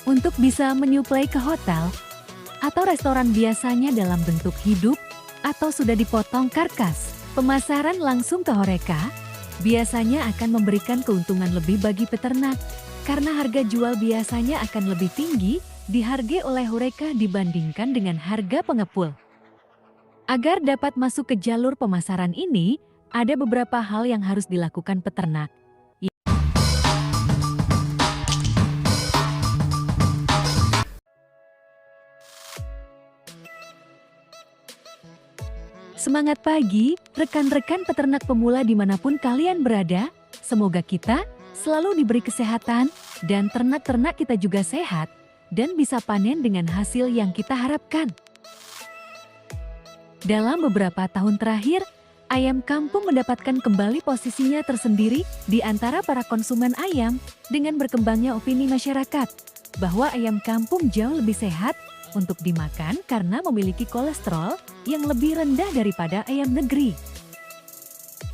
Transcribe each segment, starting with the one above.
Untuk bisa menyuplai ke hotel atau restoran biasanya dalam bentuk hidup atau sudah dipotong karkas. Pemasaran langsung ke Horeca biasanya akan memberikan keuntungan lebih bagi peternak karena harga jual biasanya akan lebih tinggi dihargai oleh Horeca dibandingkan dengan harga pengepul. Agar dapat masuk ke jalur pemasaran ini, ada beberapa hal yang harus dilakukan peternak. Semangat pagi, rekan-rekan peternak pemula dimanapun kalian berada. Semoga kita selalu diberi kesehatan dan ternak-ternak kita juga sehat dan bisa panen dengan hasil yang kita harapkan. Dalam beberapa tahun terakhir, ayam kampung mendapatkan kembali posisinya tersendiri di antara para konsumen ayam dengan berkembangnya opini masyarakat bahwa ayam kampung jauh lebih sehat untuk dimakan karena memiliki kolesterol yang lebih rendah daripada ayam negeri.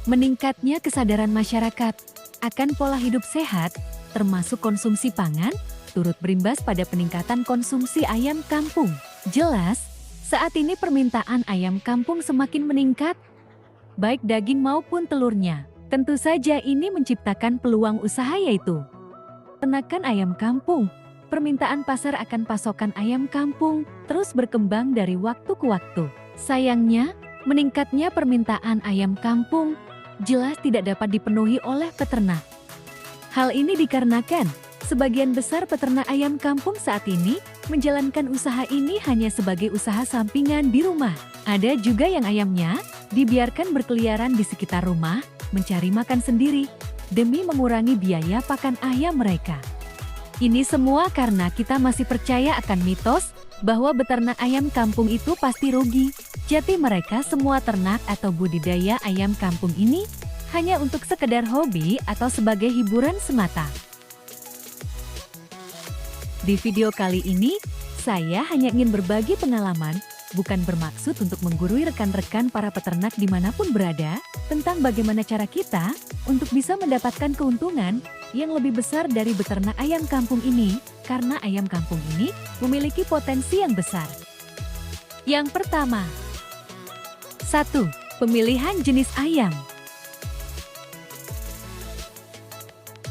Meningkatnya kesadaran masyarakat akan pola hidup sehat, termasuk konsumsi pangan, turut berimbas pada peningkatan konsumsi ayam kampung. Jelas, saat ini permintaan ayam kampung semakin meningkat, baik daging maupun telurnya. Tentu saja ini menciptakan peluang usaha yaitu peternakan ayam kampung. Permintaan pasar akan pasokan ayam kampung terus berkembang dari waktu ke waktu. Sayangnya, meningkatnya permintaan ayam kampung jelas tidak dapat dipenuhi oleh peternak. Hal ini dikarenakan sebagian besar peternak ayam kampung saat ini menjalankan usaha ini hanya sebagai usaha sampingan di rumah. Ada juga yang ayamnya dibiarkan berkeliaran di sekitar rumah, mencari makan sendiri demi mengurangi biaya pakan ayam mereka. Ini semua karena kita masih percaya akan mitos bahwa beternak ayam kampung itu pasti rugi. Jadi mereka semua ternak atau budidaya ayam kampung ini hanya untuk sekedar hobi atau sebagai hiburan semata. Di video kali ini, saya hanya ingin berbagi pengalaman, bukan bermaksud untuk menggurui rekan-rekan para peternak dimanapun berada, tentang bagaimana cara kita untuk bisa mendapatkan keuntungan yang lebih besar dari beternak ayam kampung ini, karena ayam kampung ini memiliki potensi yang besar. Yang pertama, 1. Pemilihan jenis ayam.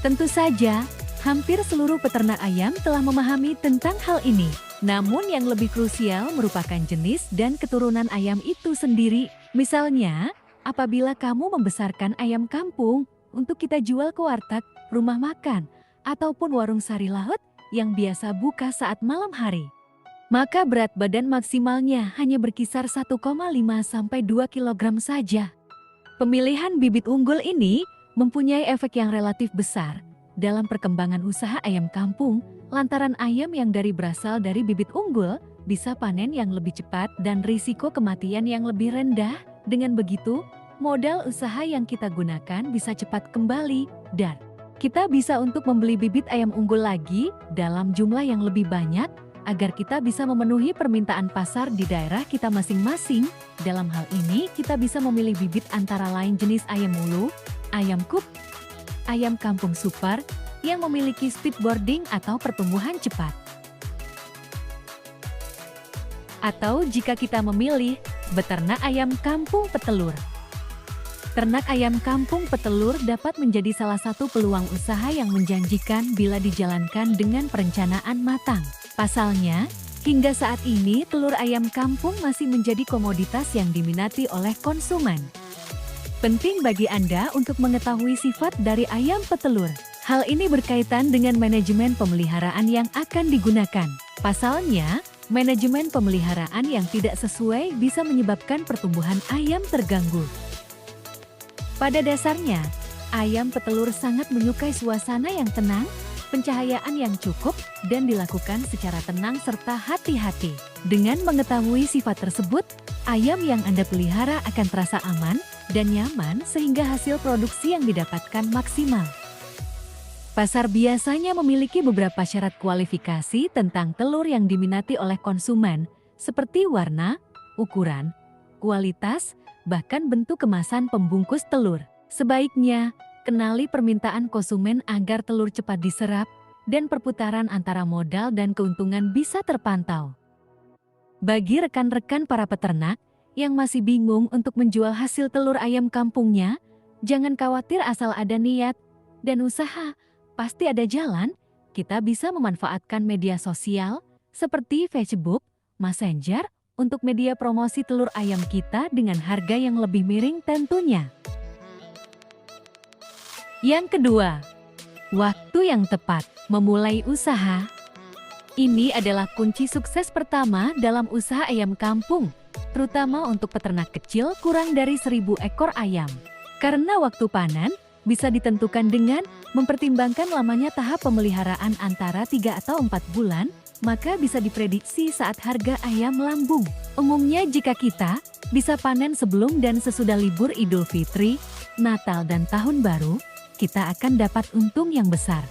Tentu saja, hampir seluruh peternak ayam telah memahami tentang hal ini. Namun yang lebih krusial merupakan jenis dan keturunan ayam itu sendiri. Misalnya, apabila kamu membesarkan ayam kampung untuk kita jual ke warteg, rumah makan, ataupun warung sari laut yang biasa buka saat malam hari, maka berat badan maksimalnya hanya berkisar 1,5 sampai 2 kg saja. Pemilihan bibit unggul ini mempunyai efek yang relatif besar dalam perkembangan usaha ayam kampung, lantaran ayam yang berasal dari bibit unggul bisa panen yang lebih cepat dan risiko kematian yang lebih rendah. Dengan begitu, modal usaha yang kita gunakan bisa cepat kembali dan kita bisa untuk membeli bibit ayam unggul lagi dalam jumlah yang lebih banyak agar kita bisa memenuhi permintaan pasar di daerah kita masing-masing. Dalam hal ini, kita bisa memilih bibit antara lain jenis ayam ulu, ayam kup, ayam kampung super yang memiliki speed boarding atau pertumbuhan cepat. Atau jika kita memilih beternak ayam kampung petelur. Ternak ayam kampung petelur dapat menjadi salah satu peluang usaha yang menjanjikan bila dijalankan dengan perencanaan matang. Pasalnya, hingga saat ini telur ayam kampung masih menjadi komoditas yang diminati oleh konsumen. Penting bagi Anda untuk mengetahui sifat dari ayam petelur. Hal ini berkaitan dengan manajemen pemeliharaan yang akan digunakan. Pasalnya, manajemen pemeliharaan yang tidak sesuai bisa menyebabkan pertumbuhan ayam terganggu. Pada dasarnya, ayam petelur sangat menyukai suasana yang tenang, pencahayaan yang cukup, dan dilakukan secara tenang serta hati-hati. Dengan mengetahui sifat tersebut, ayam yang Anda pelihara akan terasa aman dan nyaman sehingga hasil produksi yang didapatkan maksimal. Pasar biasanya memiliki beberapa syarat kualifikasi tentang telur yang diminati oleh konsumen, seperti warna, ukuran, kualitas, bahkan bentuk kemasan pembungkus telur. Sebaiknya, kenali permintaan konsumen agar telur cepat diserap dan perputaran antara modal dan keuntungan bisa terpantau. Bagi rekan-rekan para peternak yang masih bingung untuk menjual hasil telur ayam kampungnya, jangan khawatir asal ada niat dan usaha, pasti ada jalan. Kita bisa memanfaatkan media sosial seperti Facebook, Messenger untuk media promosi telur ayam kita dengan harga yang lebih miring tentunya. Yang kedua, waktu yang tepat memulai usaha. Ini adalah kunci sukses pertama dalam usaha ayam kampung, terutama untuk peternak kecil kurang dari 1.000 ekor ayam. Karena waktu panen bisa ditentukan dengan mempertimbangkan lamanya tahap pemeliharaan antara 3 atau 4 bulan, maka bisa diprediksi saat harga ayam melambung. Umumnya jika kita bisa panen sebelum dan sesudah libur Idul Fitri, Natal dan Tahun Baru, kita akan dapat untung yang besar.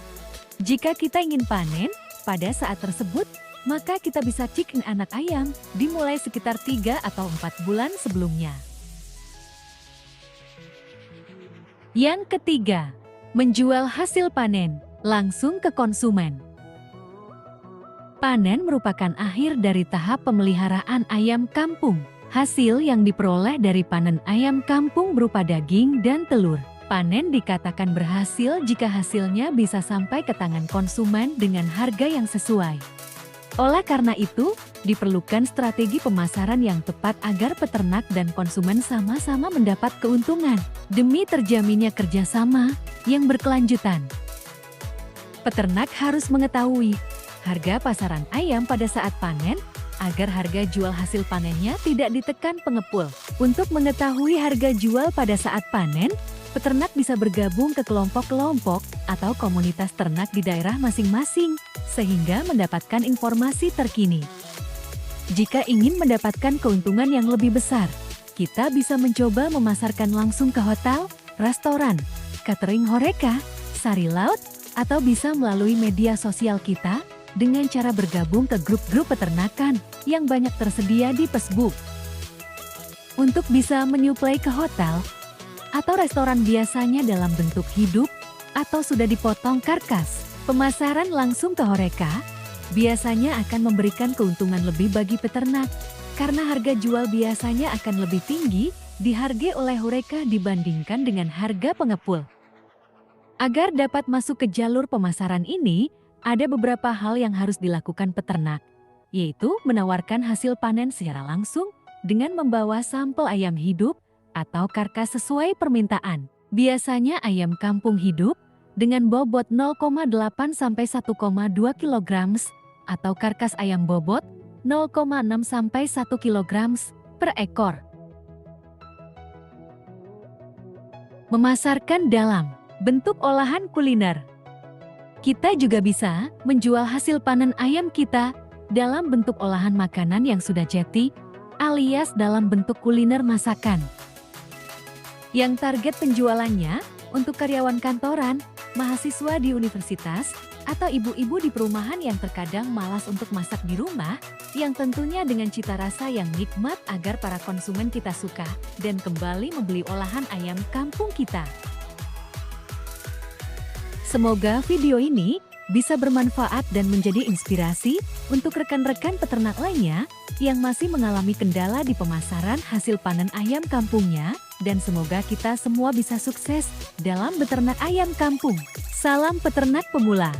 Jika kita ingin panen pada saat tersebut, maka kita bisa check in anak ayam dimulai sekitar 3 atau 4 bulan sebelumnya. Yang ketiga, menjual hasil panen langsung ke konsumen. Panen merupakan akhir dari tahap pemeliharaan ayam kampung. Hasil yang diperoleh dari panen ayam kampung berupa daging dan telur. Panen dikatakan berhasil jika hasilnya bisa sampai ke tangan konsumen dengan harga yang sesuai. Oleh karena itu, diperlukan strategi pemasaran yang tepat agar peternak dan konsumen sama-sama mendapat keuntungan demi terjaminnya kerjasama yang berkelanjutan. Peternak harus mengetahui harga pasaran ayam pada saat panen agar harga jual hasil panennya tidak ditekan pengepul. Untuk mengetahui harga jual pada saat panen, peternak bisa bergabung ke kelompok-kelompok atau komunitas ternak di daerah masing-masing, sehingga mendapatkan informasi terkini. Jika ingin mendapatkan keuntungan yang lebih besar, kita bisa mencoba memasarkan langsung ke hotel, restoran, catering HoReCa, sari laut, atau bisa melalui media sosial kita dengan cara bergabung ke grup-grup peternakan yang banyak tersedia di Facebook. Untuk bisa menyuplai ke hotel atau restoran biasanya dalam bentuk hidup atau sudah dipotong karkas. Pemasaran langsung ke HoReCa biasanya akan memberikan keuntungan lebih bagi peternak karena harga jual biasanya akan lebih tinggi dihargai oleh HoReCa dibandingkan dengan harga pengepul. Agar dapat masuk ke jalur pemasaran ini, ada beberapa hal yang harus dilakukan peternak, yaitu menawarkan hasil panen secara langsung dengan membawa sampel ayam hidup atau karkas sesuai permintaan. Biasanya ayam kampung hidup dengan bobot 0,8 sampai 1,2 kg atau karkas ayam bobot 0,6 sampai 1 kg per ekor. Memasarkan dalam bentuk olahan kuliner. Kita juga bisa menjual hasil panen ayam kita dalam bentuk olahan makanan yang sudah jadi, alias dalam bentuk kuliner masakan. Yang target penjualannya untuk karyawan kantoran, mahasiswa di universitas, atau ibu-ibu di perumahan yang terkadang malas untuk masak di rumah, yang tentunya dengan cita rasa yang nikmat agar para konsumen kita suka dan kembali membeli olahan ayam kampung kita. Semoga video ini bisa bermanfaat dan menjadi inspirasi untuk rekan-rekan peternak lainnya yang masih mengalami kendala di pemasaran hasil panen ayam kampungnya, dan semoga kita semua bisa sukses dalam beternak ayam kampung. Salam peternak pemula.